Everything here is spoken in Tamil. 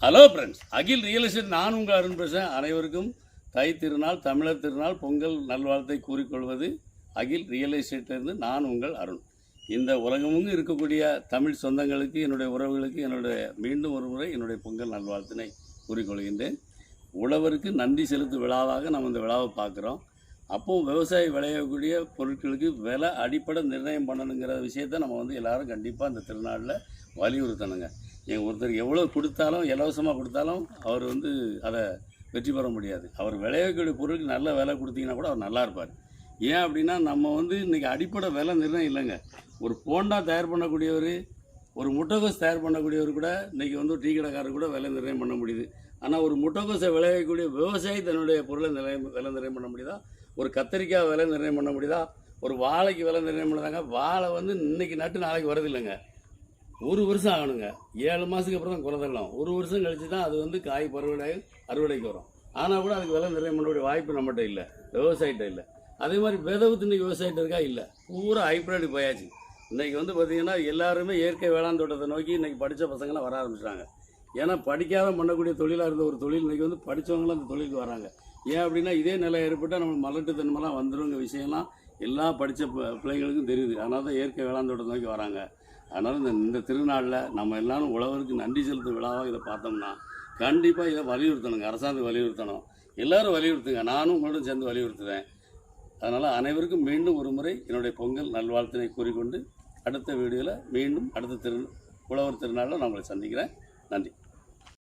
ஹலோ ஃப்ரெண்ட்ஸ், அகில் ரியல் எஸ்டேட் நான் உங்கள் அருண் பேசுகிறேன். அனைவருக்கும் தை திருநாள், தமிழர் திருநாள், பொங்கல் நல்வாழ்த்தை கூறிக்கொள்வது அகில் ரியல் எஸ்டேட்டிலிருந்து நான் உங்கள் அருண். இந்த உலகமும் இருக்கக்கூடிய தமிழ் சொந்தங்களுக்கு, என்னுடைய உறவுகளுக்கு என்னுடைய மீண்டும் ஒரு முறை என்னுடைய பொங்கல் நல்வாழ்த்தினை கூறிக்கொள்கின்றேன். உழவருக்கு நன்றி செலுத்தும் விழாவாக நம்ம இந்த விழாவை பார்க்குறோம். அப்போது விவசாயி விளையக்கூடிய பொருட்களுக்கு விலை அடிப்படை நிர்ணயம் பண்ணணுங்கிற விஷயத்தை நம்ம எல்லோரும் கண்டிப்பாக இந்த திருநாளில் வலியுறுத்தணுங்க. ஒருத்தர் எவ்வளோ கொடுத்தாலும், இலவசமாக கொடுத்தாலும் அவர் அதை வெற்றி பெற முடியாது. அவர் விளையக்கூடிய பொருளுக்கு நல்ல விலை கொடுத்தீங்கன்னா கூட அவர் நல்லா இருப்பார். ஏன் அப்படின்னா, நம்ம இன்றைக்கி அடிப்படை விலை நிர்ணயம் இல்லைங்க. ஒரு போண்டா தயார் பண்ணக்கூடியவர், ஒரு முட்டைகோஸ் தயார் பண்ணக்கூடியவர் கூட இன்றைக்கி டீ கடைக்காரர் கூட விலை நிர்ணயம் பண்ண முடியுது. ஆனால் ஒரு முட்டைகோஸை விளையக்கூடிய விவசாயி தன்னுடைய பொருளை விலை நிர்ணயம் பண்ண முடியுதா? ஒரு கத்திரிக்காய் விலை நிர்ணயம் பண்ண முடியுதா? ஒரு வாழைக்கு விலை நிர்ணயம் பண்ணுறாங்க. வாழை இன்றைக்கி நட்டு நாளைக்கு வரதில்லைங்க. ஒரு வருஷம் ஆகணுங்க. 7 மாதத்துக்கு அப்புறம் தான் குறைதெல்லாம். ஒரு வருஷம் கழித்து தான் அது காய் அறுவடைக்கு வரும். ஆனால் கூட அதுக்கு விலை நிர்ணயம் பண்ணக்கூடிய வாய்ப்பு நம்மகிட்ட இல்லை, விவசாயிட்ட இல்லை. அதே மாதிரி விதவுத்து இன்றைக்கி விவசாயிட்ட இருக்கா? இல்லை. பூரா ஹைப்ரிட் போயாச்சு. இன்றைக்கி பார்த்திங்கன்னா எல்லாருமே இயற்கை வேளாண் தோட்டத்தை நோக்கி இன்றைக்கி படித்த பசங்களாம் வர ஆரம்பிச்சிட்டாங்க. ஏன்னா படிக்காத பண்ணக்கூடிய தொழிலாக இருந்த ஒரு தொழில் இன்றைக்கி படித்தவங்களும் அந்த தொழிலுக்கு வராங்க. ஏன் அப்படின்னா, இதே நிலை ஏற்பட்டால் நம்ம மலட்டுத்தன்மைலாம் வந்துடுங்கிற விஷயம்லாம் எல்லா படித்த பிள்ளைங்களுக்கும் தெரியுது. அதனால தான் இயற்கை வேளாண் தோட்டத்தை நோக்கி வராங்க. அதனால் இந்த திருநாளில் நம்ம எல்லாரும் உழவருக்கு நன்றி செலுத்தும் விழாவாக இதை பார்த்தோம்னா கண்டிப்பாக இதை வலியுறுத்தணுங்க. அரசாங்கம் வலியுறுத்தணும். எல்லோரும் வலியுறுத்துங்க. நானும் உங்களோட சேர்ந்து வலியுறுத்துவேன். அதனால் அனைவருக்கும் மீண்டும் ஒரு முறை என்னுடைய பொங்கல் நல்வாழ்த்தினை கூறிக்கொண்டு அடுத்த வீடியோவில் மீண்டும் அடுத்த உழவர் திருநாளில் நான் உங்களை சந்திக்கிறேன். நன்றி.